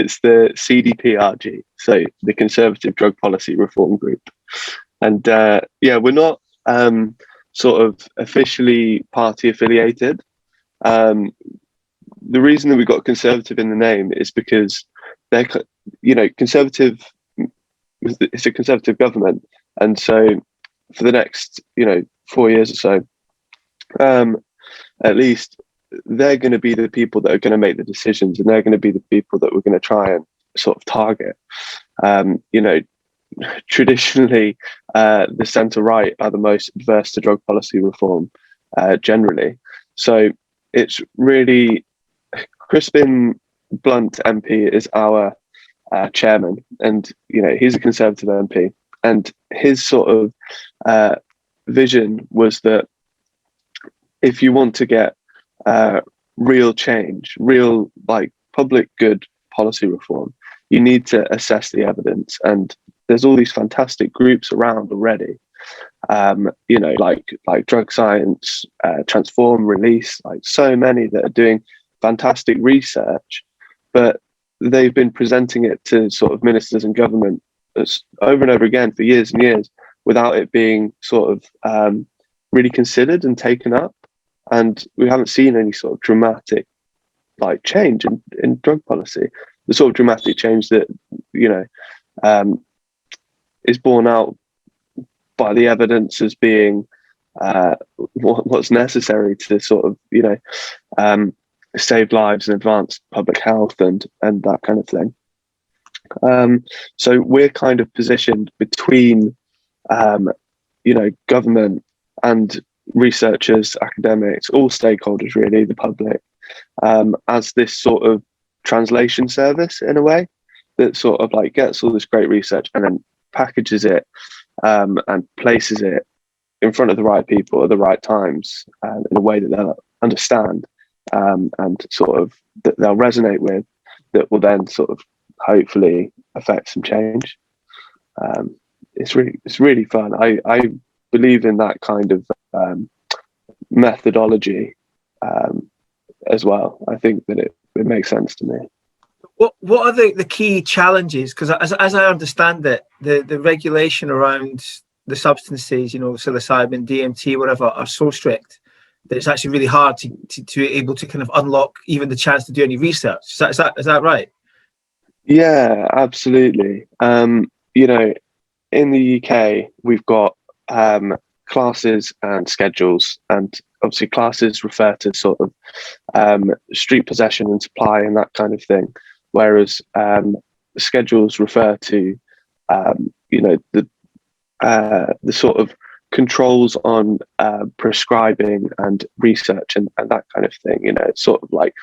It's the CDPRG, so the Conservative Drug Policy Reform Group. And we're not sort of officially party affiliated. The reason that we got Conservative in the name is because they're, Conservative, it's a Conservative government. And so for the next, 4 years or so, at least, they're going to be the people that are going to make the decisions, and they're going to be the people that we're going to try and sort of target. Traditionally, the centre-right are the most adverse to drug policy reform generally. So it's really, Crispin Blunt MP is our chairman, and he's a Conservative MP, and his sort of vision was that if you want to get real change, real public good policy reform, you need to assess the evidence. And there's all these fantastic groups around already, like Drug Science, Transform, Release, like so many that are doing fantastic research, but they've been presenting it to sort of ministers and government over and over again for years and years without it being sort of really considered and taken up. And we haven't seen any sort of dramatic change in drug policy. The sort of dramatic change that is borne out by the evidence as being what's necessary to sort of save lives and advance public health and that kind of thing. So we're kind of positioned between government and researchers, academics, all stakeholders really, the public, as this sort of translation service in a way that sort of gets all this great research and then packages it and places it in front of the right people at the right times in a way that they'll understand and sort of that they'll resonate with, that will then sort of hopefully affect some change. It's really fun. I believe in that kind of methodology as well. I think that it makes sense to me. What are the key challenges? Because as I understand it, the regulation around the substances, psilocybin, DMT, whatever, are so strict that it's actually really hard to able to kind of unlock even the chance to do any research. Is that right? Yeah, absolutely. In the UK, we've got classes and schedules, and obviously classes refer to sort of street possession and supply and that kind of thing, whereas schedules refer to the sort of controls on prescribing and research and that kind of thing. It's sort of like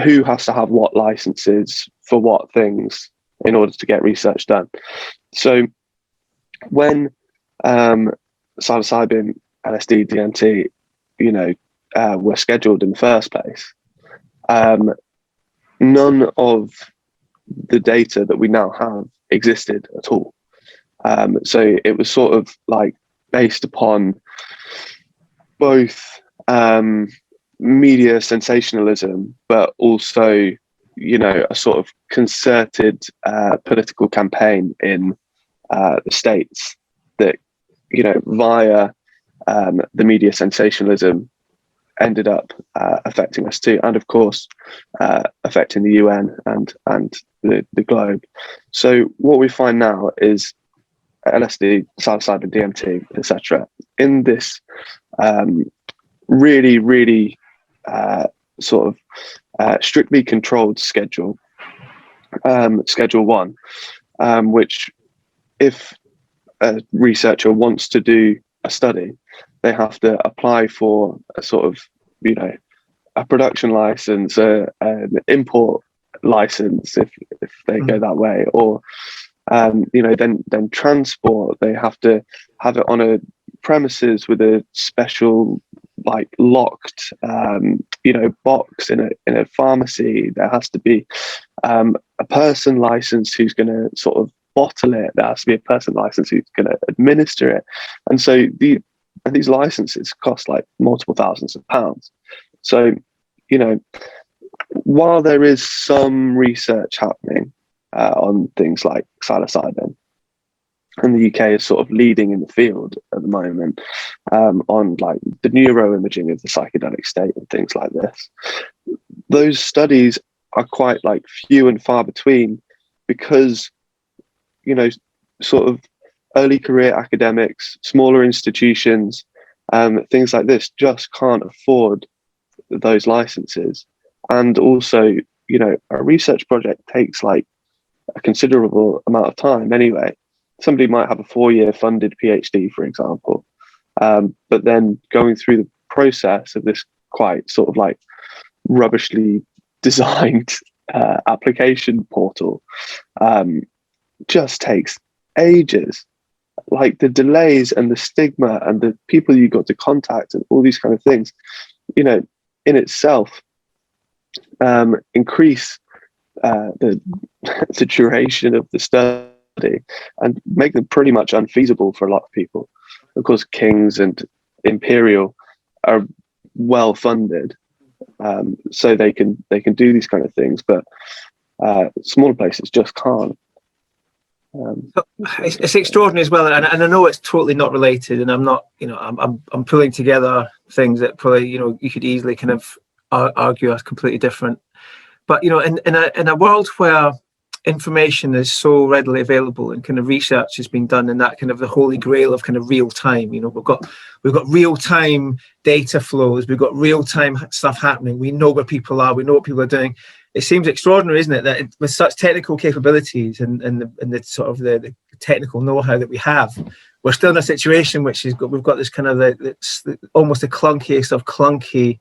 who has to have what licenses for what things in order to get research done. So when psilocybin, LSD, DMT, were scheduled in the first place, none of the data that we now have existed at all. So it was sort of based upon both media sensationalism, but also, a sort of concerted political campaign in the States that, via the media sensationalism ended up affecting us too, and of course affecting the UN and the globe. So what we find now is LSD, psilocybin, DMT, etc., in this really sort of strictly controlled schedule, Schedule 1, which if a researcher wants to do a study, they have to apply for a sort of, a production license, an import license, if they go that way, or then transport. They have to have it on a premises with a special locked box in a pharmacy. There has to be a person license who's going to sort of bottle it. There has to be a person license who's going to administer it, and so these licenses cost multiple thousands of pounds. So while there is some research happening on things like psilocybin, and the UK is sort of leading in the field at the moment on like the neuroimaging of the psychedelic state and things like this. Those studies are quite like few and far between because, you know, sort of early career academics, smaller institutions, things like this just can't afford those licenses. And also, you know, a research project takes like a considerable amount of time anyway. Somebody might have a 4-year funded PhD, for example, but then going through the process of this quite sort of like rubbishly designed application portal just takes ages. Like the delays and the stigma and the people you got to contact and all these kind of things, you know, in itself increase the duration of the study and make them pretty much unfeasible for a lot of people. Of course, King's and Imperial are well funded, so they can do these kind of things, but smaller places just can't. It's extraordinary as well, and I know it's totally not related, and I'm not, you know, I'm pulling together things that probably, you know, you could easily kind of argue are completely different. But you know, in a world where information is so readily available and kind of research is being done in that kind of the holy grail of kind of real time, you know, we've got real time data flows, we've got real time stuff happening, we know where people are, we know what people are doing. It seems extraordinary, isn't it, that with such technical capabilities and the sort of the technical know-how that we have, we're still in a situation which is we've got this kind of almost the clunky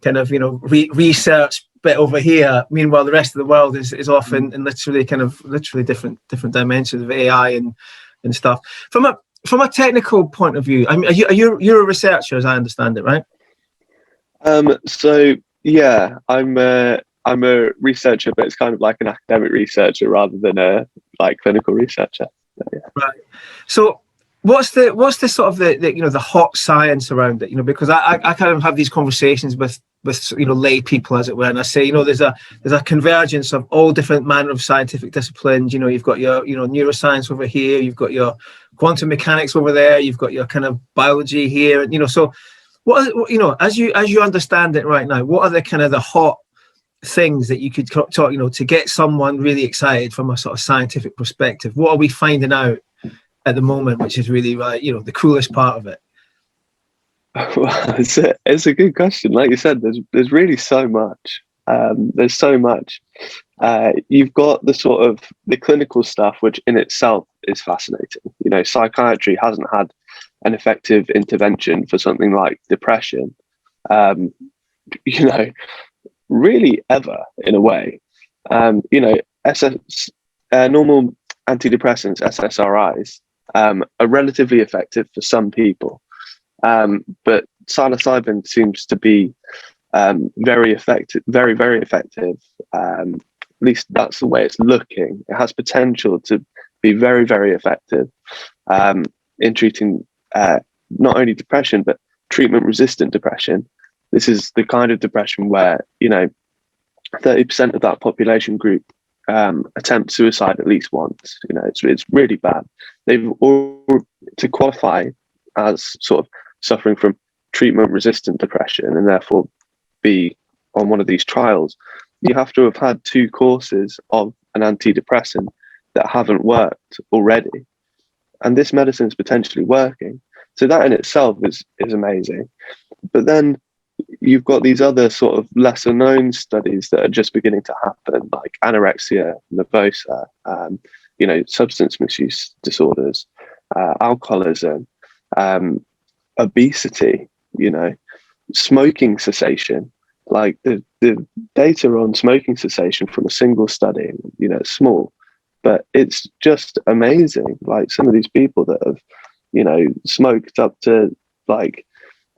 kind of, you know, research bit over here. Meanwhile, the rest of the world is often in literally different dimensions of AI and stuff. From a technical point of view, I mean, you're a researcher, as I understand it, right? So yeah, I'm a researcher, but it's kind of like an academic researcher rather than a like clinical researcher. So, yeah. Right. So what's the sort of the you know, the hot science around it? You know, because I kind of have these conversations with you know, lay people, as it were, and I say, you know, there's a convergence of all different manner of scientific disciplines. You know, you've got your, you know, neuroscience over here, you've got your quantum mechanics over there, you've got your kind of biology here, and you know, so what, you know, as you understand it right now, what are the kind of the hot things that you could talk, you know, to get someone really excited from a sort of scientific perspective? What are we finding out at the moment, which is really, you know, the coolest part of it? Well, it's a good question. Like you said, there's really so much. There's so much. You've got the sort of the clinical stuff, which in itself is fascinating. You know, psychiatry hasn't had an effective intervention for something like depression. You know, really ever, in a way. You know, normal antidepressants, SSRIs, are relatively effective for some people. But psilocybin seems to be very effective, very, very effective. At least that's the way it's looking. It has potential to be very, very effective in treating not only depression, but treatment-resistant depression. This is the kind of depression where, you know, 30% of that population group attempt suicide at least once. You know, it's really bad. They've all, to qualify as sort of suffering from treatment-resistant depression and therefore be on one of these trials, you have to have had 2 courses of an antidepressant that haven't worked already. And this medicine is potentially working. So that in itself is amazing. But then you've got these other sort of lesser known studies that are just beginning to happen, like anorexia nervosa, you know, substance misuse disorders, alcoholism, obesity, you know, smoking cessation. Like the data on smoking cessation from a single study, you know, small, but it's just amazing. Like some of these people that have, you know, smoked up to like,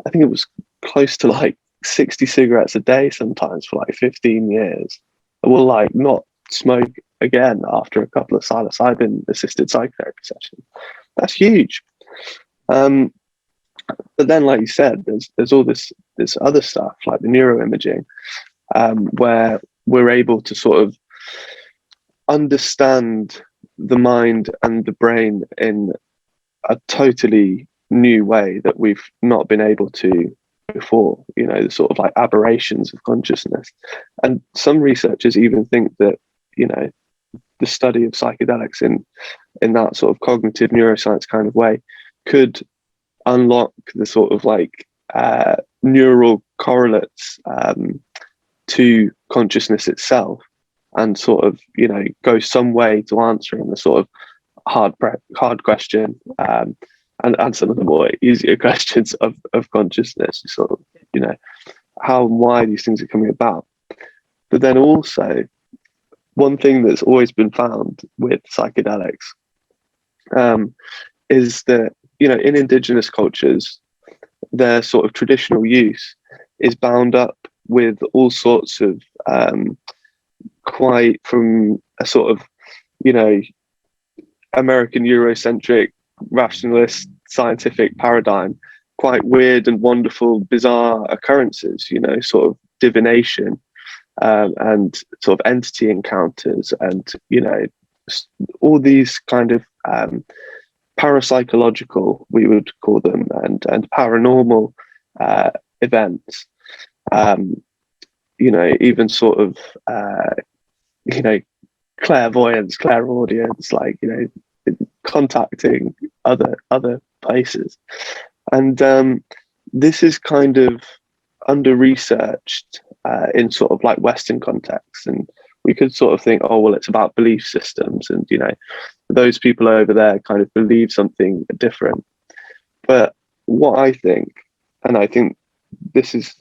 I think it was close to like 60 cigarettes a day sometimes for like 15 years, will like not smoke again after a couple of psilocybin assisted psychotherapy sessions. That's huge. But then, like you said, there's all this other stuff like the neuroimaging, where we're able to sort of understand the mind and the brain in a totally new way that we've not been able to before, you know, the sort of like aberrations of consciousness. And some researchers even think that, you know, the study of psychedelics in that sort of cognitive neuroscience kind of way could unlock the sort of like neural correlates to consciousness itself, and sort of, you know, go some way to answering the sort of hard question, and some of the more easier questions of consciousness, sort of, you know, how and why these things are coming about. But then also, one thing that's always been found with psychedelics is that, you know, in indigenous cultures, their sort of traditional use is bound up with all sorts of quite, from a sort of, you know, American Eurocentric rationalist scientific paradigm, quite weird and wonderful, bizarre occurrences, you know, sort of divination, and sort of entity encounters, and, you know, all these kind of parapsychological, we would call them, and paranormal events, you know, even sort of, you know, clairvoyance, clairaudience, like, you know, contacting other places. And this is kind of under researched in sort of like Western contexts, and we could sort of think, oh well, it's about belief systems, and, you know, those people over there kind of believe something different. But what I think, and I think this is,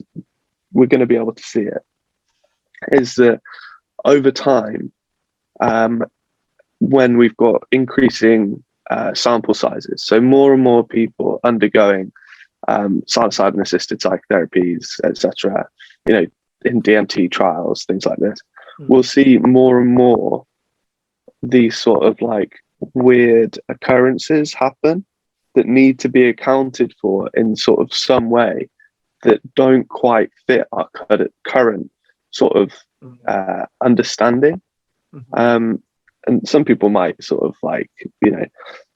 we're going to be able to see it, is that over time, when we've got increasing sample sizes, so more and more people undergoing psilocybin assisted psychotherapies, etc., you know, in DMT trials, things like this, we'll see more and more these sort of like weird occurrences happen that need to be accounted for in sort of some way that don't quite fit our current sort of understanding. And some people might sort of like, you know,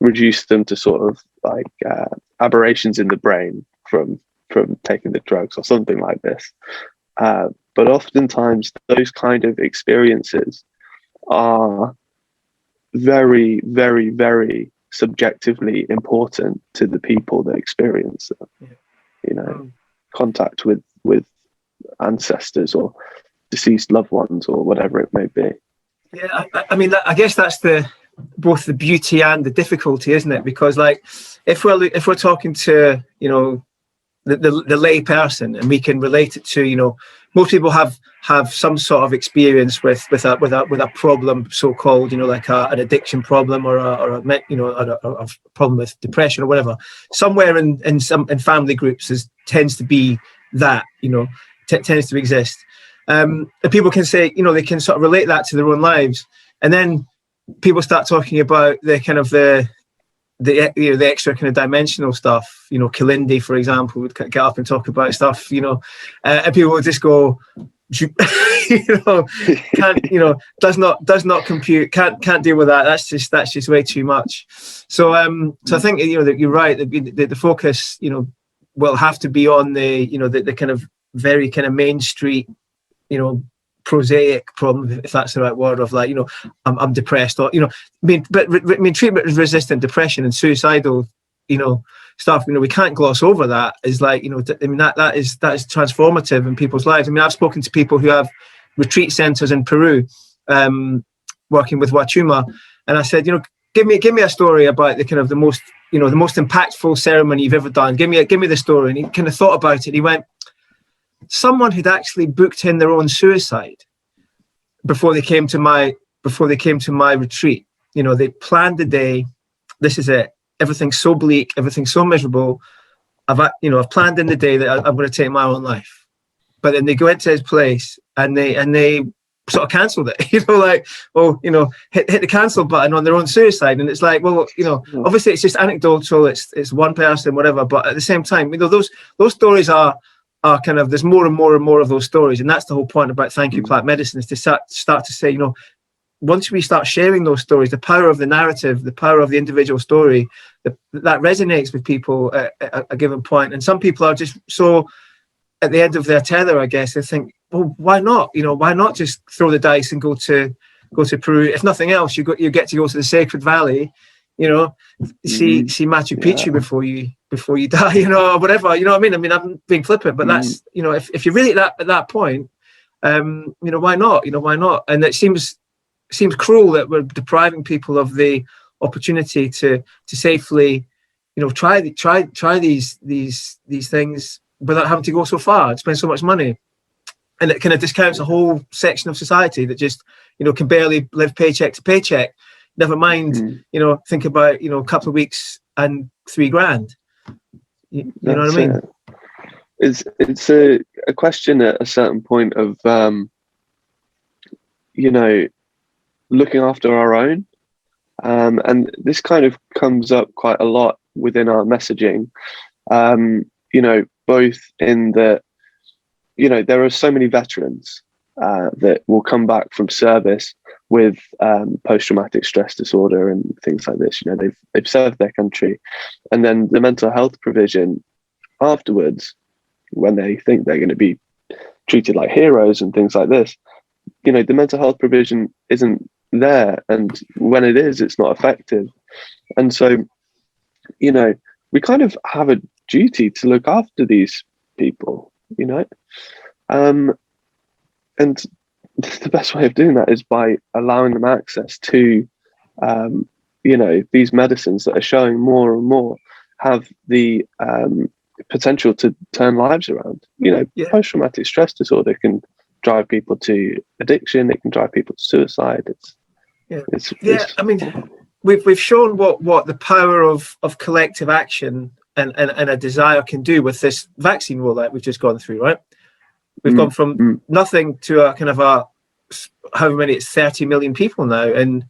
reduce them to sort of like aberrations in the brain from taking the drugs or something like this. But oftentimes those kind of experiences are very, very, very subjectively important to the people that experience them. Yeah. You know, contact with ancestors or deceased loved ones or whatever it may be. Yeah, I mean, I guess that's both the beauty and the difficulty, isn't it? Because, like, if we're talking to, you know, the lay person, and we can relate it to, you know, most people have some sort of experience with a problem, so called, you know, like an addiction problem or a problem with depression or whatever. Somewhere in family groups tends to be that, you know, tends to exist. And people can say, you know, they can sort of relate that to their own lives, and then people start talking about the kind of the extra kind of dimensional stuff. You know, Kalindi, for example, would get up and talk about stuff, you know, and people would just go, you know, can't, you know, does not compute, can't deal with that. That's just way too much. So I think, you know, that you're right. The focus, you know, will have to be on the, you know, the kind of very kind of main street, you know, prosaic problem, if that's the right word, of like, you know, I'm depressed, or, you know, I mean treatment resistant depression and suicidal, you know, stuff, you know, we can't gloss over that. Is like, you know, I mean, that is transformative in people's lives. I mean, I've spoken to people who have retreat centers in Peru, working with Wachuma, and I said, you know, give me a story about the kind of the most impactful ceremony you've ever done. Give me the story. And he kind of thought about it. He went, someone who'd actually booked in their own suicide before they came to my retreat. You know, they planned the day. This is it. Everything's so bleak. Everything's so miserable. I've planned in the day that I'm going to take my own life. But then they go into his place and they sort of cancelled it. You know, like, well, you know, hit the cancel button on their own suicide. And it's like, well, you know, obviously it's just anecdotal. It's one person, whatever. But at the same time, you know, those stories are are kind of, there's more and more and more of those stories, and that's the whole point about Thank You Plant Medicine, is to start to say, you know, once we start sharing those stories, the power of the narrative, the power of the individual story, that resonates with people at a given point. And some people are just so at the end of their tether, I guess. They think, well, why not? You know, why not just throw the dice and go to Peru? If nothing else, you get to go to the Sacred Valley, you know, see Machu Picchu before you die, you know, or whatever. You know what I mean? I'm being flippant, but that's, you know, if you're really at that point, you know, why not? You know, why not? And it seems cruel that we're depriving people of the opportunity to safely, you know, try these things without having to go so far, spend so much money. And it kind of discounts a whole section of society that just, you know, can barely live paycheck to paycheck. Never mind, you know, think about, you know, a couple of weeks and $3,000. You know what I mean? It's a question at a certain point of, you know, looking after our own. And this kind of comes up quite a lot within our messaging, you know, both in the, you know, there are so many veterans that will come back from service with post-traumatic stress disorder and things like this. You know, they've served their country, and then the mental health provision afterwards, when they think they're going to be treated like heroes and things like this, you know, the mental health provision isn't there, and when it is, it's not effective. And so, you know, we kind of have a duty to look after these people, you know, and the best way of doing that is by allowing them access to, you know, these medicines that are showing more and more have the potential to turn lives around. You know, post-traumatic stress disorder can drive people to addiction. It can drive people to suicide. I mean, we've shown what the power of collective action and a desire can do with this vaccine rollout we've just gone through, right? We've gone from nothing to a kind of however many, it's 30 million people now in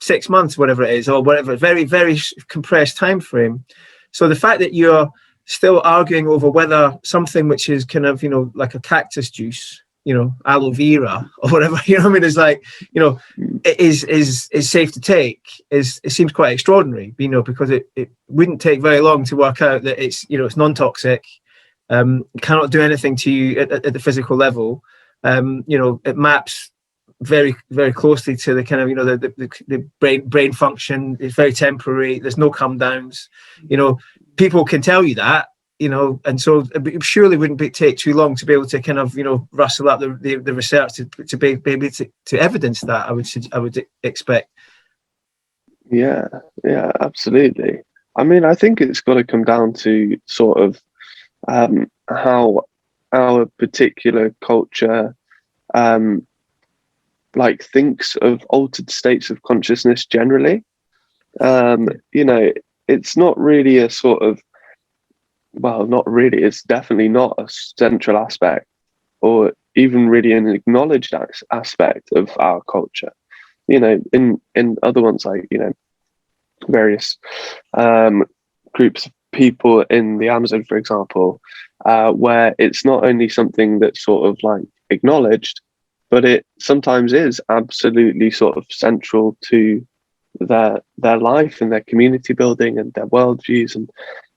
6 months, whatever it is, or whatever, very, very compressed time frame. So the fact that you're still arguing over whether something which is kind of, you know, like a cactus juice, you know, aloe vera or whatever, you know what I mean, is like, you know, it is safe to take, it seems quite extraordinary, you know, because it wouldn't take very long to work out that it's, you know, it's non-toxic, cannot do anything to you at the physical level. You know, it maps very, very closely to the kind of, you know, the brain function. It's very temporary. There's no come downs. You know, people can tell you that, you know, and so it surely wouldn't take too long to be able to kind of, you know, rustle up the research to be able to evidence that. I would expect. Yeah, absolutely. I mean, I think it's got to come down to sort of how our particular culture like thinks of altered states of consciousness generally. You know, it's not really a sort of, well, not really, it's definitely not a central aspect or even really an acknowledged aspect of our culture. You know, in other ones, like, you know, various groups of people in the Amazon, for example, where it's not only something that's sort of like acknowledged, but it sometimes is absolutely sort of central to their life and their community building and their worldviews and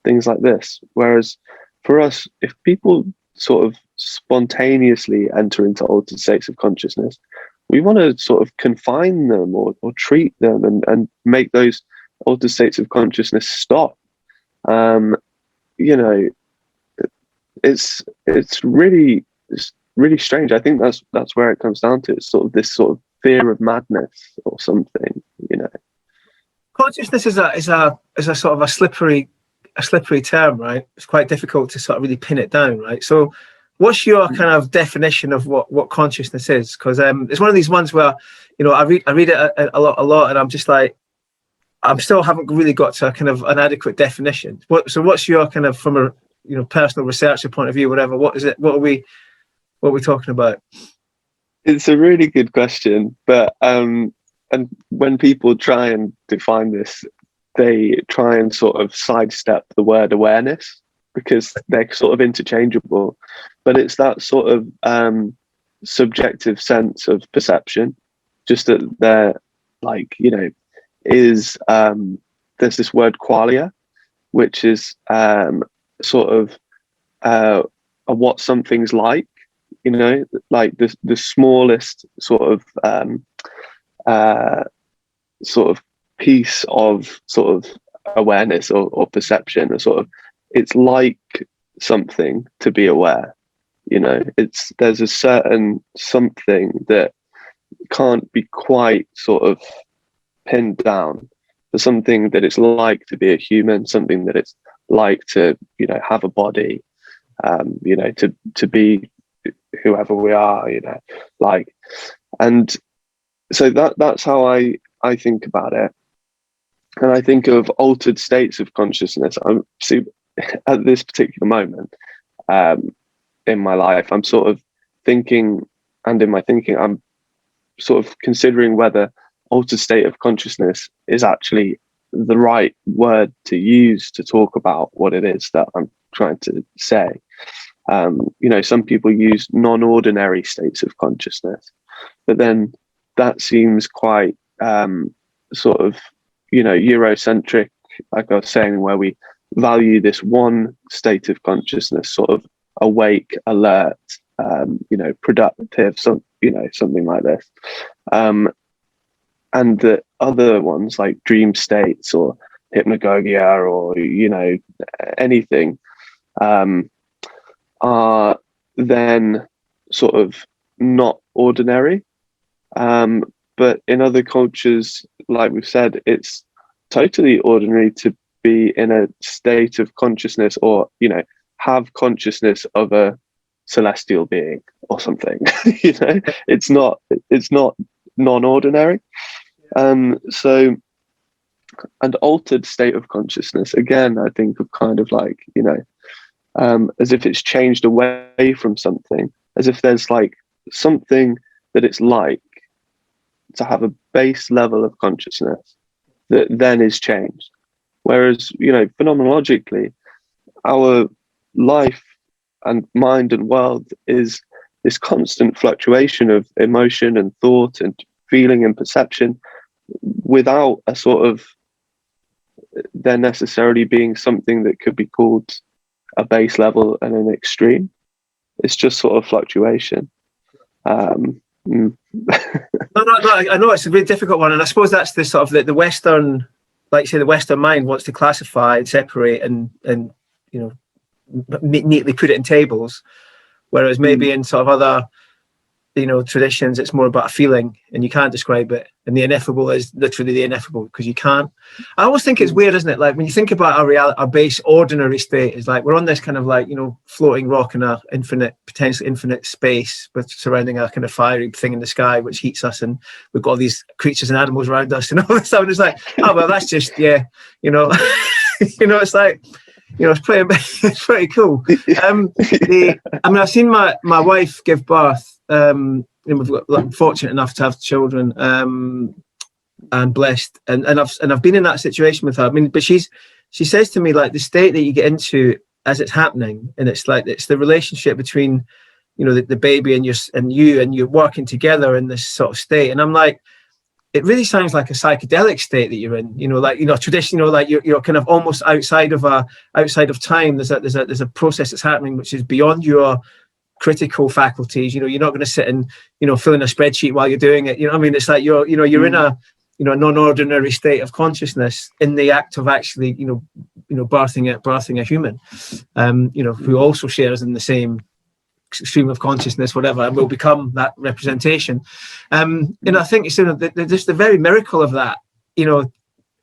things like this. Whereas for us, if people sort of spontaneously enter into altered states of consciousness, we want to sort of confine them or treat them and make those altered states of consciousness stop. You know, it's really strange. I think that's where it comes down to. It's sort of this sort of fear of madness or something, you know. Consciousness is a sort of a slippery term, right? It's quite difficult to sort of really pin it down, right? So what's your kind of definition of what consciousness is? Because it's one of these ones where, you know, I read it a lot, and I'm just like, I'm still haven't really got to a kind of an adequate definition. What's your kind of, from a, you know, personal researcher point of view, whatever, what is it? What are we talking about? It's a really good question, but and when people try and define this, they try and sort of sidestep the word awareness. because they're sort of interchangeable, but it's that sort of subjective sense of perception, just that they're like, you know, is there's this word qualia, which is sort of what something's like, you know, like the smallest sort of piece of sort of awareness or perception, or sort of, it's like something to be aware, you know, there's a certain something that can't be quite sort of pinned down, for something that it's like to be a human, something that it's like to, you know, have a body, you know, to be whoever we are, you know, like, and so that's how I think about it. And I think of altered states of consciousness. I'm see at this particular moment in my life, I'm sort of thinking, and in my thinking, I'm sort of considering whether altered state of consciousness is actually the right word to use to talk about what it is that I'm trying to say. You know, some people use non-ordinary states of consciousness, but then that seems quite sort of, you know, Eurocentric, like I was saying, where we value this one state of consciousness, sort of awake, alert, you know, productive, you know, something like this. And the other ones, like dream states or hypnagogia or, you know, anything, are then sort of not ordinary. But in other cultures, like we've said, it's totally ordinary to be in a state of consciousness, or, you know, have consciousness of a celestial being or something. You know, it's not non-ordinary. So an altered state of consciousness, again, I think of kind of like, you know, as if it's changed away from something, as if there's like something that it's like to have a base level of consciousness that then is changed. Whereas, you know, phenomenologically, our life and mind and world is this constant fluctuation of emotion and thought and feeling and perception, without a sort of there necessarily being something that could be called a base level and an extreme. It's just sort of fluctuation. No, I know it's a very difficult one, and I suppose that's the sort of the Western, like you say, the Western mind wants to classify and separate and you know, neatly put it in tables, whereas maybe in sort of other, you know, traditions, it's more about a feeling, and you can't describe it, and the ineffable is literally the ineffable because you can't. I always think it's weird, isn't it? Like when you think about our base ordinary state, is like we're on this kind of like, you know, floating rock in a potentially infinite space, with surrounding a kind of fiery thing in the sky which heats us, and we've got all these creatures and animals around us and all this stuff. And it's like, oh well, that's just, yeah, you know, you know, it's like, you know, it's pretty cool. I mean, I've seen my wife give birth. And we've got fortunate enough to have children, and blessed, and I've been in that situation with her. I mean, but she says to me, like, the state that you get into as it's happening, and it's like it's the relationship between, you know, the baby and you're working together in this sort of state. And I'm like, it really sounds like a psychedelic state that you're in, you know, like, you know, traditional, like you're kind of almost outside of time. There's a process that's happening which is beyond your critical faculties. You know, you're not going to sit and, you know, fill in a spreadsheet while you're doing it. You know what I mean? It's like you're in a, you know, non-ordinary state of consciousness in the act of actually, you know, birthing a human, you know, who also shares in the same stream of consciousness, whatever, and will become that representation. And I think it's, you know, just the very miracle of that, you know,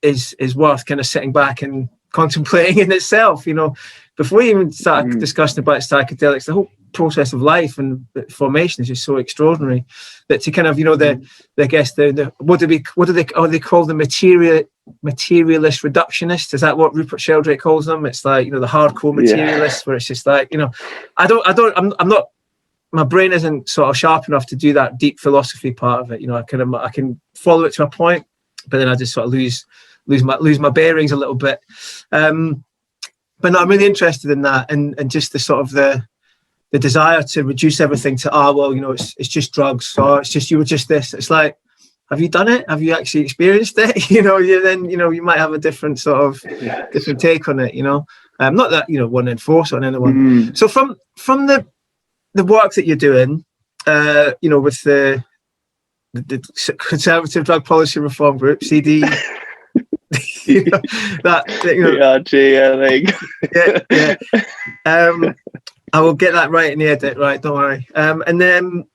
is worth kind of sitting back and contemplating in itself. You know, before you even start discussing about psychedelics, the whole process of life and formation is just so extraordinary that to kind of, you know, I guess the what do they call the materialist reductionist? Is that what Rupert Sheldrake calls them? It's like, you know, the hardcore materialists, where it's just like, you know, I'm not, my brain isn't sort of sharp enough to do that deep philosophy part of it. You know, I can follow it to a point, but then I just sort of lose my bearings a little bit. but no, I'm really interested in that, and just the sort of the desire to reduce everything to, well, you know, it's just drugs, or it's just, you were just this. It's like, have you done it? Have you actually experienced it? You know, then, you know, you might have a different sort of different take on it, you know. Not that, you know, one enforce on anyone. So from the work that you're doing, you know, with the Conservative Drug Policy Reform Group, CD, you know, that, you know, PRG, I think. I will get that right in the edit, right? Don't worry. And then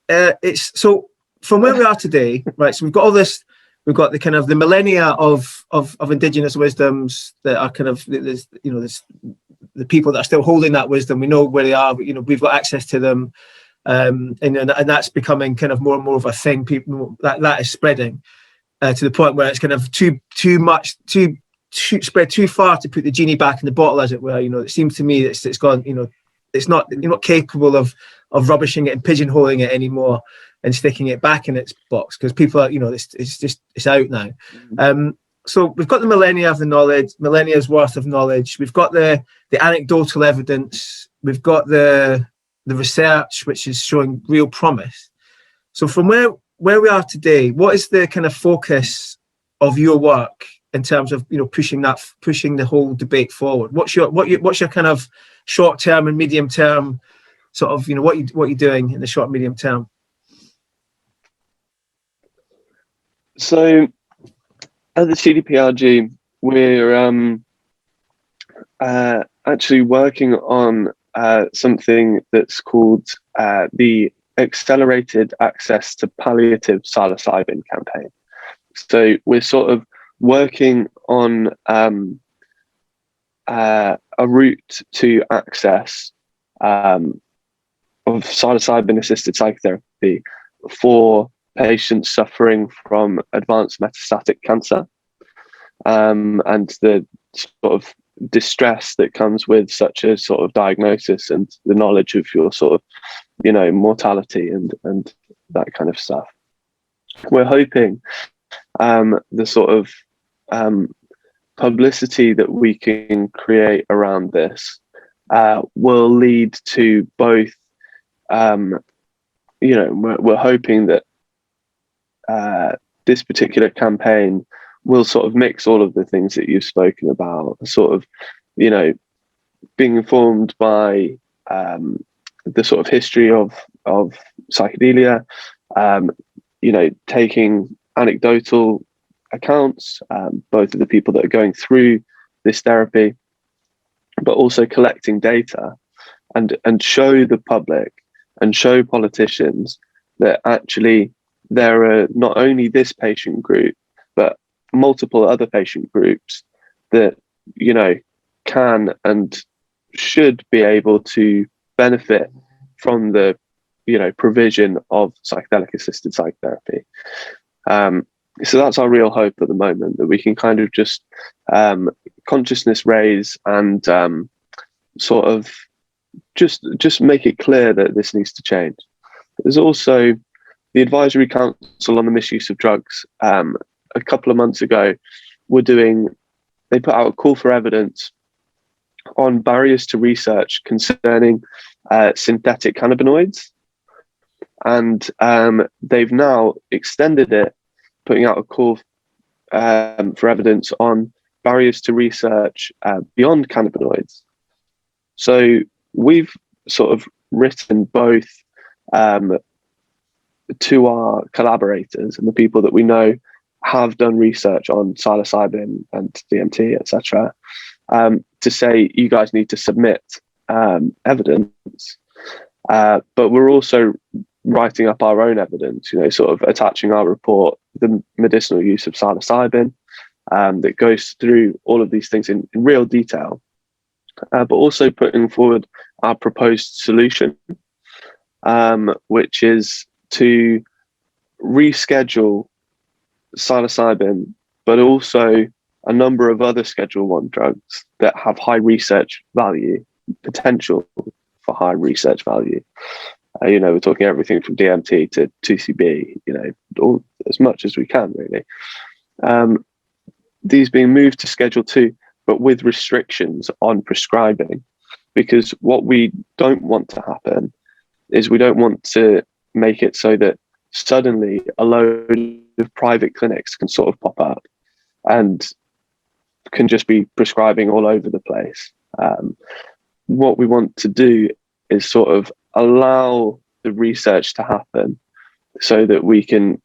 it's so from where we are today, right? So we've got all this. We've got the kind of the millennia of indigenous wisdoms that are kind of, there's, you know, there's the people that are still holding that wisdom. We know where they are. You know, we've got access to them, and that's becoming kind of more and more of a thing. People that is spreading to the point where it's kind of too spread too far to put the genie back in the bottle, as it were. You know, it seems to me that it's gone. You know, it's not, you're not capable of rubbishing it and pigeonholing it anymore and sticking it back in its box, because people are, you know, it's out now. So we've got the millennia of the knowledge, millennia's worth of knowledge. We've got the anecdotal evidence. We've got the research, which is showing real promise. So from where we are today, what is the kind of focus of your work in terms of, you know, pushing the whole debate forward? What's your kind of short term and medium term sort of, you know, what you're doing in the short and medium term? So at the CDPRG, we're actually working on something that's called the Accelerated Access to Palliative Psilocybin campaign. So we're sort of working on a route to access of psilocybin-assisted psychotherapy for patients suffering from advanced metastatic cancer, and the sort of distress that comes with such a sort of diagnosis, and the knowledge of your sort of, you know, mortality and that kind of stuff. We're hoping the sort of publicity that we can create around this will lead to both, you know, we're hoping that this particular campaign will sort of mix all of the things that you've spoken about, sort of, you know, being informed by the sort of history of psychedelia, you know, taking anecdotal accounts, both of the people that are going through this therapy, but also collecting data and show the public and show politicians that actually there are not only this patient group, but multiple other patient groups that, you know, can and should be able to benefit from the, you know, provision of psychedelic assisted psychotherapy. So that's our real hope at the moment, that we can kind of just consciousness raise and sort of just make it clear that this needs to change. There's also the Advisory Council on the Misuse of Drugs. A couple of months ago, they put out a call for evidence on barriers to research concerning synthetic cannabinoids, and they've now extended it, putting out a call for evidence on barriers to research beyond cannabinoids. So we've sort of written both to our collaborators and the people that we know have done research on psilocybin and DMT, etc., to say you guys need to submit evidence, but we're also writing up our own evidence, you know, sort of attaching our report, the medicinal use of psilocybin, that goes through all of these things in real detail, but also putting forward our proposed solution, which is to reschedule psilocybin, but also a number of other Schedule 1 drugs that have high research value, potential for high research value. You know, we're talking everything from DMT to 2CB, you know, all, as much as we can, really. These being moved to Schedule 2, but with restrictions on prescribing. Because what we don't want to happen is we don't want to make it so that suddenly a load of private clinics can sort of pop up and can just be prescribing all over the place. What we want to do is sort of allow the research to happen so that we can,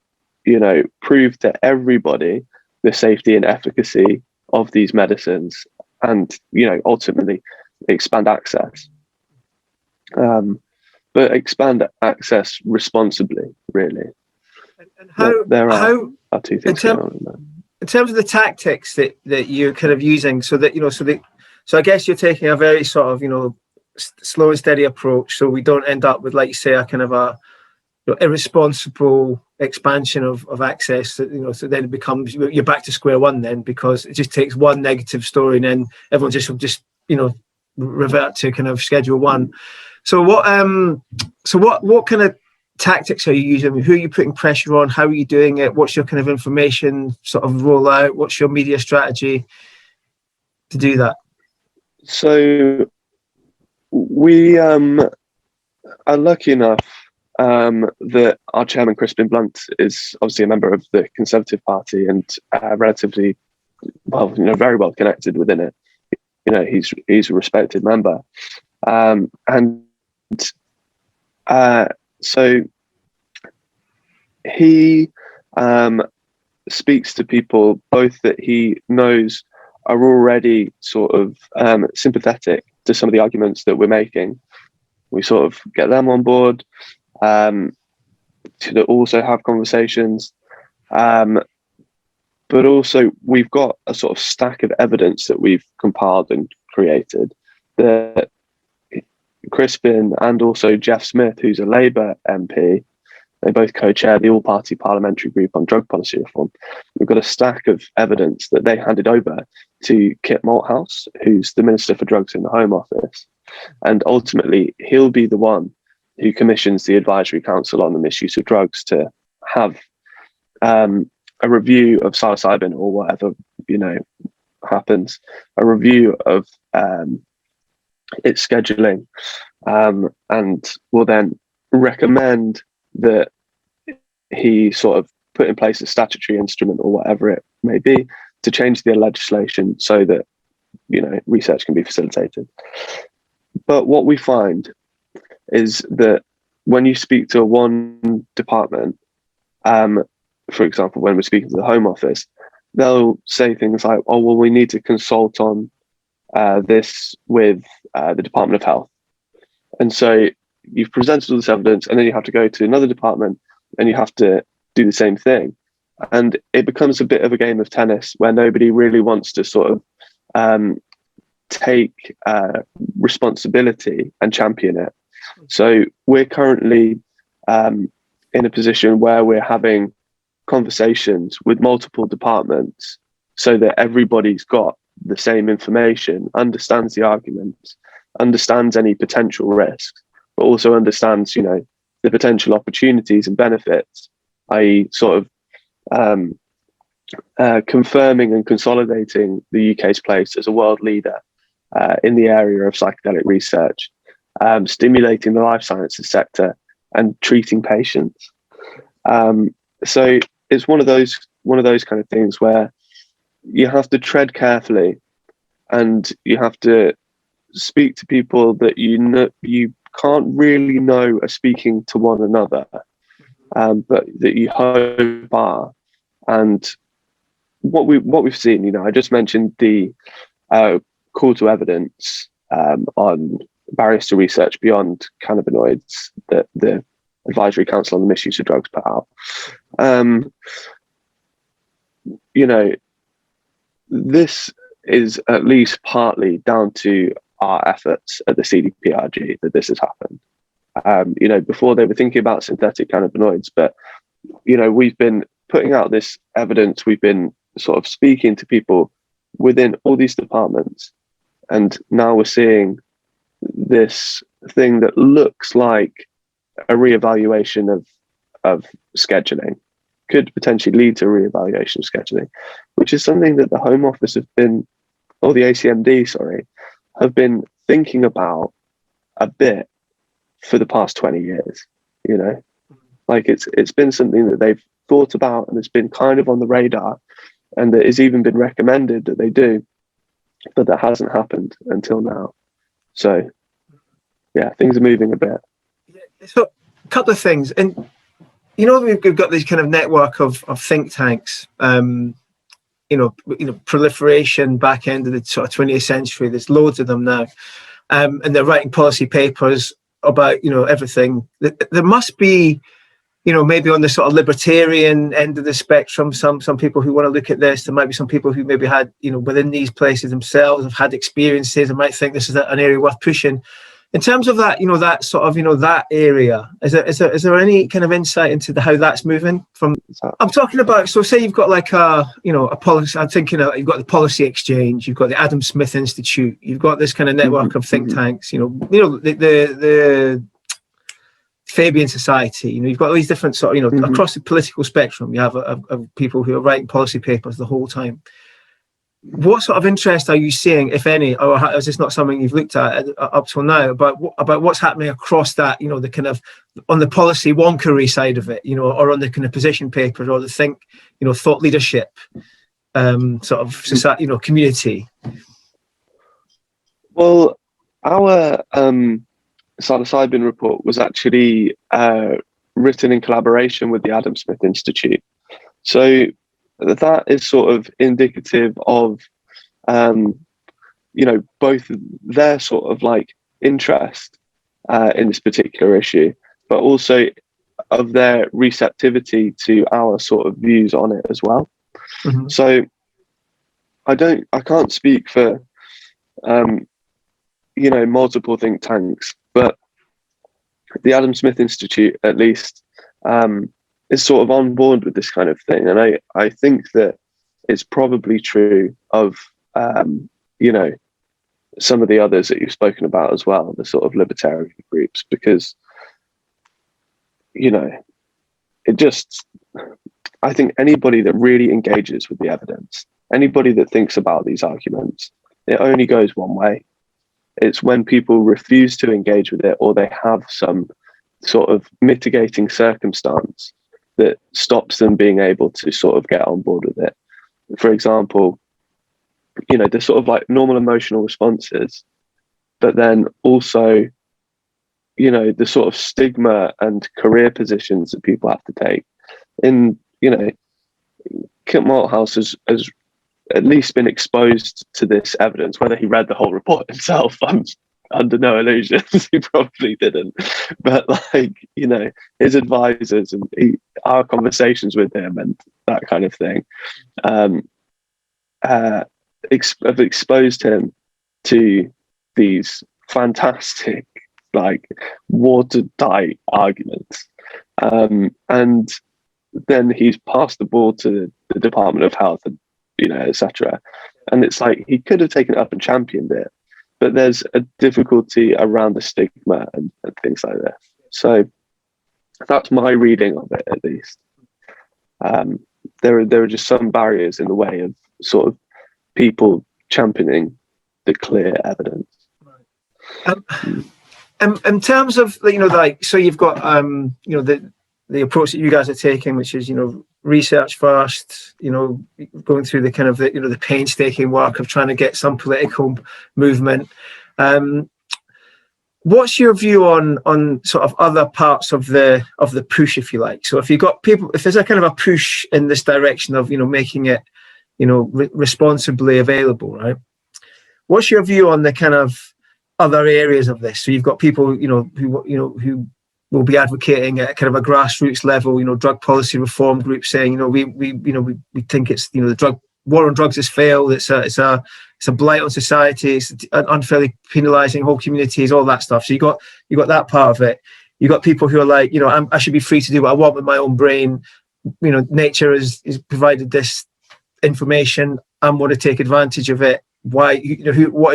prove to everybody the safety and efficacy of these medicines and, ultimately expand access. But expand access responsibly, really. And how there are two things going on in that. In terms of the tactics that you're kind of using, so I guess you're taking a very sort of, slow and steady approach, so we don't end up with, like you say, a kind of a irresponsible expansion of access. So then it becomes, you're back to square one then, because it just takes one negative story and then everyone just revert to kind of schedule one. So what kind of tactics are you using? I mean, who are you putting pressure on? How are you doing it? What's your kind of information sort of rollout? What's your media strategy to do that? So we are lucky enough that our chairman, Crispin Blunt, is obviously a member of the Conservative Party and relatively very well connected within it. He's a respected member, so he speaks to people both that he knows are already sort of sympathetic to some of the arguments that we're making. We sort of get them on board to also have conversations. But also we've got a sort of stack of evidence that we've compiled and created that Crispin and also Jeff Smith, who's a Labour MP, they both co-chair the all-party parliamentary group on drug policy reform. We've got a stack of evidence that they handed over to Kit Malthouse, who's the Minister for Drugs in the Home Office. And ultimately, he'll be the one who commissions the Advisory Council on the Misuse of Drugs to have a review of psilocybin or whatever, happens, a review of its scheduling, and will then recommend that he sort of put in place a statutory instrument or whatever it may be to change the legislation so that research can be facilitated. But what we find is that when you speak to one department, for example, when we're speaking to the Home Office, they'll say things like, "Oh, well, we need to consult on this with the Department of Health." And so you've presented all this evidence, and then you have to go to another department and you have to do the same thing. And it becomes a bit of a game of tennis where nobody really wants to sort of take responsibility and champion it. So we're currently in a position where we're having conversations with multiple departments so that everybody's got the same information, understands the arguments, understands any potential risks, but also understands, the potential opportunities and benefits, i.e. sort of confirming and consolidating the UK's place as a world leader in the area of psychedelic research, stimulating the life sciences sector and treating patients. So it's one of those kind of things where you have to tread carefully and you have to speak to people that you can't really know are speaking to one another, but that you hope are. And what we've seen, I just mentioned the call to evidence on barriers to research beyond cannabinoids that the Advisory Council on the Misuse of Drugs put out. This is at least partly down to our efforts at the CDPRG that this has happened. Before they were thinking about synthetic cannabinoids, but we've been putting out this evidence, we've been sort of speaking to people within all these departments, and now we're seeing this thing that looks like a reevaluation of scheduling, could potentially lead to a reevaluation of scheduling, which is something that the Home Office have been or the ACMD, sorry, have been thinking about a bit for the past 20 years. You know, like it's been something that they've thought about, and it's been kind of on the radar, and that has even been recommended that they do, but that hasn't happened until now. So yeah, things are moving a bit. So a couple of things, and you know, we've got this kind of network of think tanks, you know, proliferation back end of the sort of 20th century. There's loads of them now, and they're writing policy papers about, you know, everything. There must be, you know, maybe on the sort of libertarian end of the spectrum, some people who want to look at this. There might be some people who maybe had, you know, within these places themselves have had experiences and might think this is an area worth pushing. In terms of that, you know, that sort of, you know, that area, is there any kind of insight into how that's moving from? I'm talking about, so say you've got like a, you know, a policy. I'm thinking you've got the Policy Exchange, you've got the Adam Smith Institute, you've got this kind of network of think tanks. You know, the Fabian Society. You know, you've got all these different sort of, you know, across the political spectrum. You have people who are writing policy papers the whole time. What sort of interest are you seeing, if any, or is this not something you've looked at up till now, about what's happening across that, you know, the kind of on the policy wonkery side of it, you know, or on the kind of position papers, or the thought leadership sort of society, you know, community? Well, our Psilocybin report was actually written in collaboration with the Adam Smith Institute. So that is sort of indicative of, you know, both their sort of like interest in this particular issue, but also of their receptivity to our sort of views on it as well. So I can't speak for, you know, multiple think tanks, but the Adam Smith Institute, at least, is sort of on board with this kind of thing. And I think that it's probably true of, you know, some of the others that you've spoken about as well, the sort of libertarian groups, because, you know, I think anybody that really engages with the evidence, anybody that thinks about these arguments, it only goes one way. It's when people refuse to engage with it, or they have some sort of mitigating circumstance that stops them being able to sort of get on board with it. For example, you know, the sort of like normal emotional responses, but then also, you know, the sort of stigma and career positions that people have to take. In, you know, Kit Malthouse has at least been exposed to this evidence. Whether he read the whole report himself, I'm under no illusions, he probably didn't. But like, you know, his advisors and our conversations with him and that kind of thing have exposed him to these fantastic, like, watertight arguments. And then he's passed the ball to the Department of Health and, you know, etc. And it's like he could have taken it up and championed it, but there's a difficulty around the stigma and things like this. So that's my reading of it, at least. There are just some barriers in the way of sort of people championing the clear evidence. In terms of, you know, like, so you've got, you know, the approach that you guys are taking, which is, you know, research first, you know, going through the kind of, you know, the painstaking work of trying to get some political movement. What's your view on sort of other parts of the push, if you like? So if you've got people, if there's a kind of a push in this direction of, you know, making it, you know, responsibly available, right? What's your view on the kind of other areas of this? So you've got people, you know, who will be advocating at kind of a grassroots level, you know, drug policy reform groups saying, you know, we think it's, you know, the drug war on drugs has failed. It's a blight on society. It's unfairly penalising whole communities, all that stuff. So you got that part of it. You got people who are like, you know, I should be free to do what I want with my own brain. You know, nature is provided this information. I'm going to take advantage of it. Why? You know, who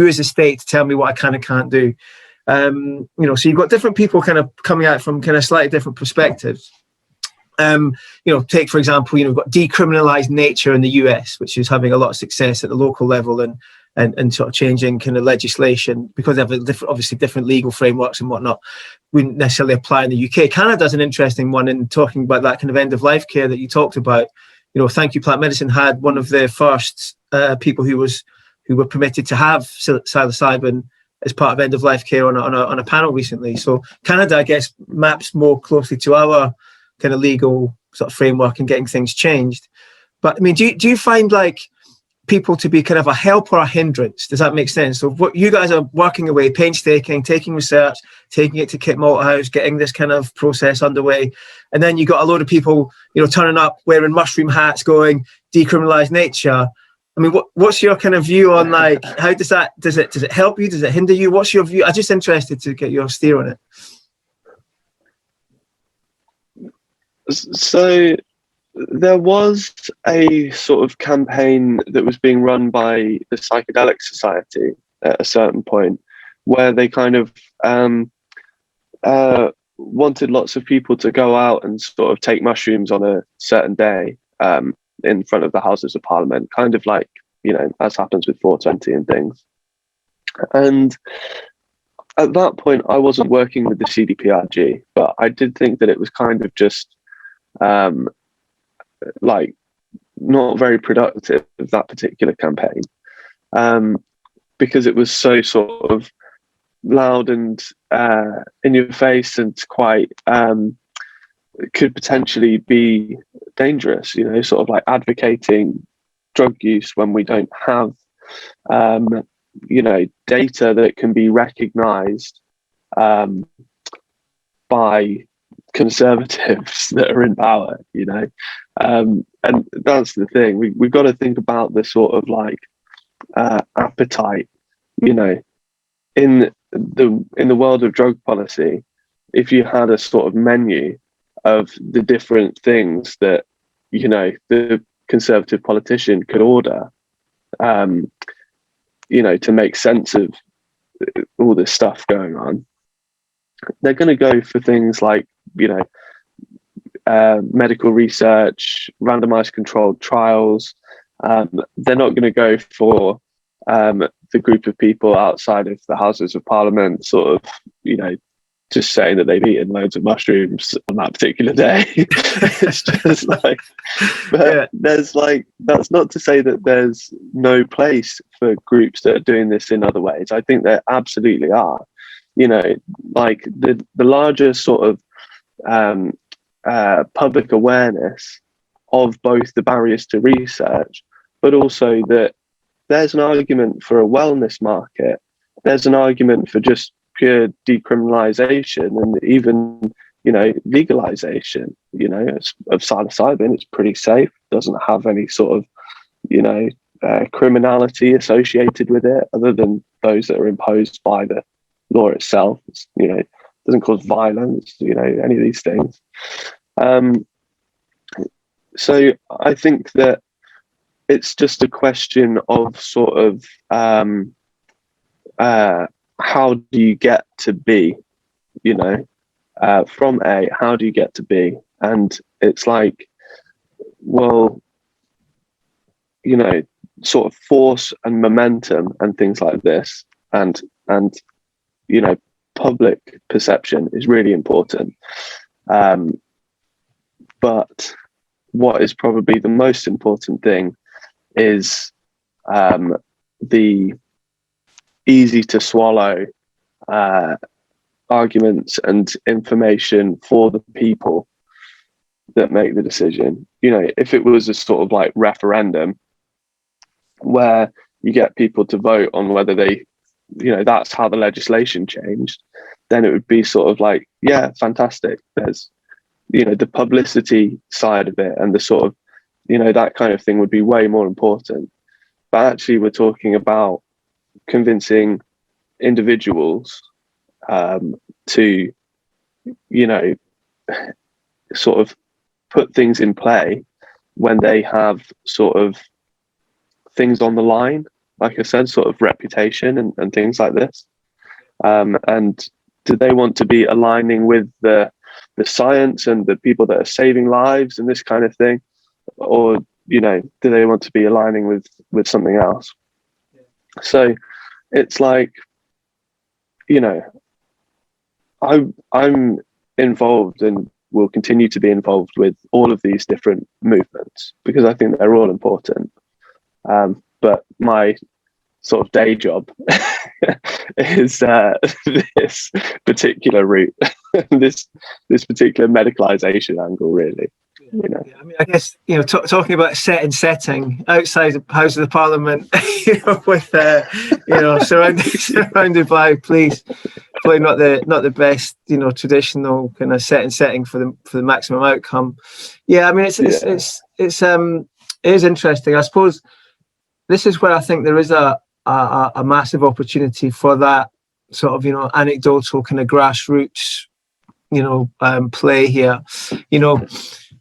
is the state to tell me what I can and can't do? You know, so you've got different people kind of coming out from kind of slightly different perspectives. Take for example, we've got decriminalized nature in the US, which is having a lot of success at the local level and sort of changing kind of legislation because they have obviously different legal frameworks and whatnot. Wouldn't necessarily apply in the UK. Canada's an interesting one in talking about that kind of end of life care that you talked about. Thank You Plant Medicine had one of the first people who were permitted to have psilocybin as part of end of life care on a panel recently. So Canada, I guess, maps more closely to our kind of legal sort of framework and getting things changed. But I mean, do you find like people to be kind of a help or a hindrance? Does that make sense? So what you guys are working away, painstaking, taking research, taking it to Kit Malthouse, getting this kind of process underway, and then you got a load of people, turning up wearing mushroom hats, going decriminalize nature. I mean, what's your kind of view on like how does it help you? Does it hinder you? What's your view? I'm just interested to get your steer on it. So there was a sort of campaign that was being run by the Psychedelic Society at a certain point where they kind of wanted lots of people to go out and sort of take mushrooms on a certain day in front of the Houses of Parliament, kind of like, as happens with 420 and things. And at that point, I wasn't working with the CDPRG, but I did think that it was kind of just like not very productive, that particular campaign, because it was so sort of loud and in your face and quite could potentially be dangerous, sort of like advocating drug use when we don't have data that can be recognized by conservatives that are in power, and that's the thing. We've got to think about the sort of like appetite, in the world of drug policy. If you had a sort of menu of the different things that the conservative politician could order, to make sense of all this stuff going on, they're going to go for things like medical research, randomized controlled trials. They're not going to go for the group of people outside of the Houses of Parliament sort of, just saying that they've eaten loads of mushrooms on that particular day. It's just like, but there's like, that's not to say that there's no place for groups that are doing this in other ways. I think there absolutely are. Like the larger sort of public awareness of both the barriers to research, but also that there's an argument for a wellness market. There's an argument for just pure decriminalization and even, legalization, of psilocybin. It's pretty safe, doesn't have any sort of, criminality associated with it other than those that are imposed by the law itself. It's, doesn't cause violence, any of these things. So I think that it's just a question of sort of how do you get to B, from A, how do you get to B? And it's like, well, sort of force and momentum and things like this, and public perception is really important. But what is probably the most important thing is the easy to swallow arguments and information for the people that make the decision. If it was a sort of like referendum where you get people to vote on whether they, that's how the legislation changed, then it would be sort of like, yeah, fantastic. There's, the publicity side of it and the sort of, that kind of thing would be way more important. But actually we're talking about convincing individuals to, sort of put things in play when they have sort of things on the line, like I said, sort of reputation and things like this. And do they want to be aligning with the the science and the people that are saving lives and this kind of thing, or do they want to be aligning with something else? So it's like, I'm involved and will continue to be involved with all of these different movements because I think they're all important. But my sort of day job is this particular route, this particular medicalization angle, really. I mean, I guess talking about setting outside the House of the Parliament, with surrounded by police, probably not the best traditional kind of setting for the maximum outcome. Yeah, I mean it is interesting. I suppose this is where I think there is a massive opportunity for that sort of anecdotal kind of grassroots play here,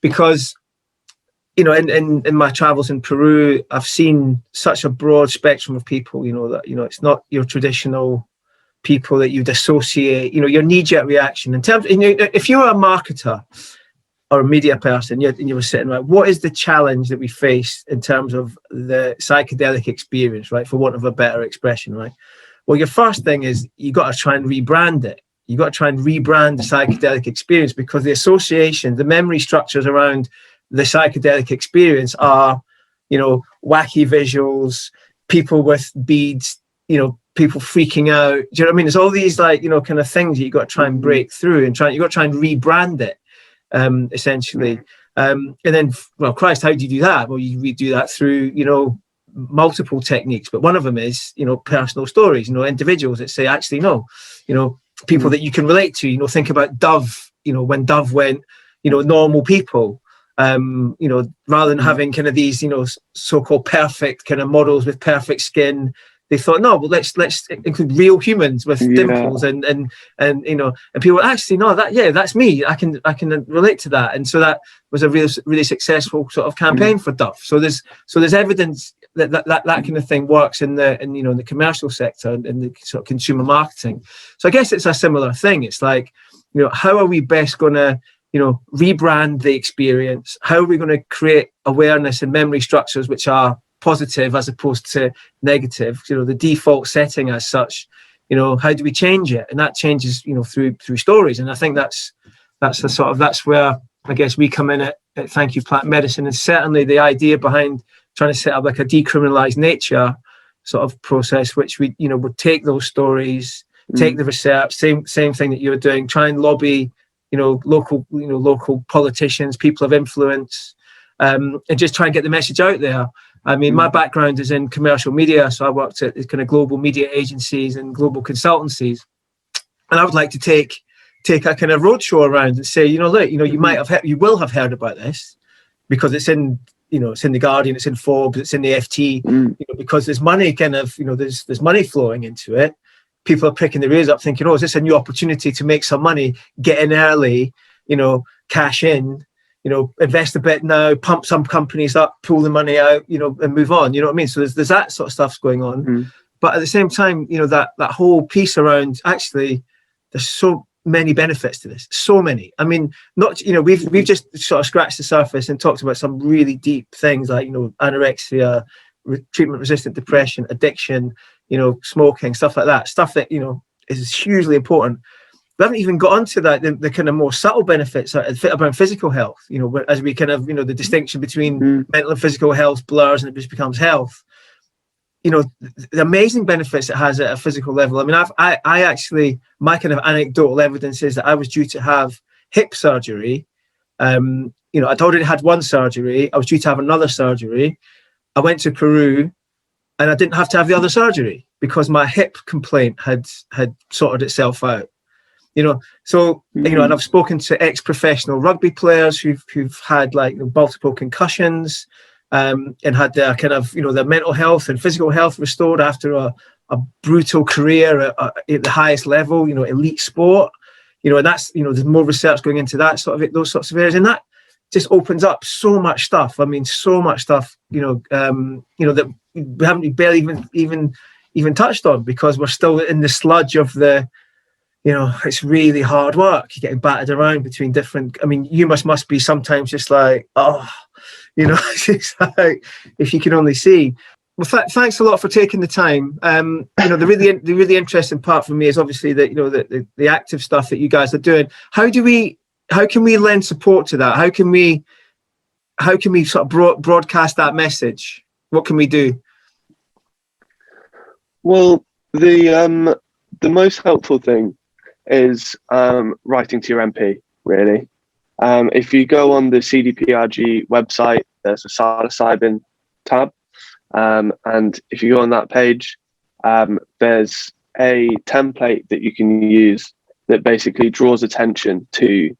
because in my travels in Peru, I've seen such a broad spectrum of people, that it's not your traditional people that you'd associate, your knee-jerk reaction in terms, if you're a marketer or a media person, you were sitting, right, what is the challenge that we face in terms of the psychedelic experience, right, for want of a better expression, right? Well, your first thing is you got to try and rebrand it. You got to try and rebrand the psychedelic experience, because the association, the memory structures around the psychedelic experience are, wacky visuals, people with beads, people freaking out. Do you know what I mean? There's all these kind of things that you got to try and break through, and you got to try and rebrand it, essentially. And then, well, Christ, how do you do that? Well, you do that through, multiple techniques, but one of them is, personal stories, individuals that say, actually, no, people that you can relate to, think about Dove, when Dove went, normal people, rather than having kind of these, so-called perfect kind of models with perfect skin. They thought, no, well, let's include real humans with dimples and people actually, no, that's me. I can relate to that. And so that was a really successful sort of campaign for Dove. So there's evidence that kind of thing works in the commercial sector and in the sort of consumer marketing. So I guess it's a similar thing. It's like, how are we best going to rebrand the experience? How are we going to create awareness and memory structures which are positive as opposed to negative? The default setting as such. How do we change it? And that changes, through stories. And I think that's where I guess we come in at Thank You Plant Medicine, and certainly the idea behind trying to set up like a decriminalized nature sort of process, which we would take those stories, take the research, same thing that you're doing, try and lobby local politicians, people of influence, and just try and get the message out there. I mean, my background is in commercial media, so I worked at kind of global media agencies and global consultancies, and I would like to take a kind of roadshow around and say, look, you will have heard about this because it's in it's in the Guardian, it's in Forbes, it's in the FT, because there's money there's money flowing into it. People are pricking their ears up thinking, is this a new opportunity to make some money, get in early, cash in, invest a bit now, pump some companies up, pull the money out, and move on. You know what I mean? So there's that sort of stuff's going on. But at the same time, that whole piece around, actually, there's so many benefits to this, so many. I mean, not, we've just sort of scratched the surface and talked about some really deep things like, anorexia, treatment-resistant depression, addiction, smoking, stuff like that, stuff that, is hugely important. We haven't even got onto that, the kind of more subtle benefits around physical health, as we kind of, the distinction between mental and physical health blurs and it just becomes health. The amazing benefits it has at a physical level. I mean, I actually, my kind of anecdotal evidence is that I was due to have hip surgery. I'd already had one surgery. I was due to have another surgery. I went to Peru and I didn't have to have the other surgery because my hip complaint had sorted itself out. And I've spoken to ex-professional rugby players who've had like multiple concussions, and had their kind of, their mental health and physical health restored after a brutal career at the highest level, elite sport, and that's, there's more research going into that sort of, those sorts of areas. And that just opens up so much stuff. I mean, so much stuff, that we haven't barely even touched on because we're still in the sludge of the it's really hard work. You're getting battered around between different. I mean, you must be sometimes just like, oh, it's just like, if you can only see. Well, thanks a lot for taking the time. The really interesting part for me is obviously that the active stuff that you guys are doing. How can we lend support to that? How can we sort of broadcast that message? What can we do? Well, the most helpful thing is writing to your MP, really. If you go on the CDPRG website, there's a psilocybin tab. And if you go on that page, there's a template that you can use that basically draws attention to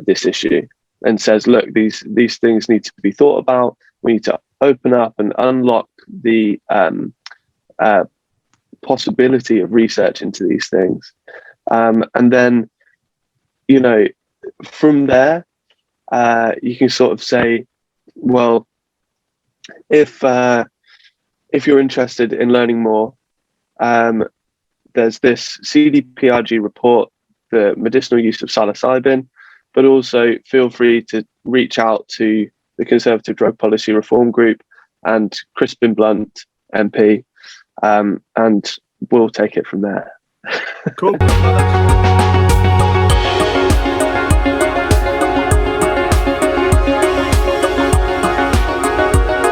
this issue and says, look, these things need to be thought about. We need to open up and unlock the possibility of research into these things. And then, from there, you can sort of say, well, if you're interested in learning more, there's this CDPRG report, the medicinal use of psilocybin, but also feel free to reach out to the Conservative Drug Policy Reform Group and Crispin Blunt MP, and we'll take it from there. Cool.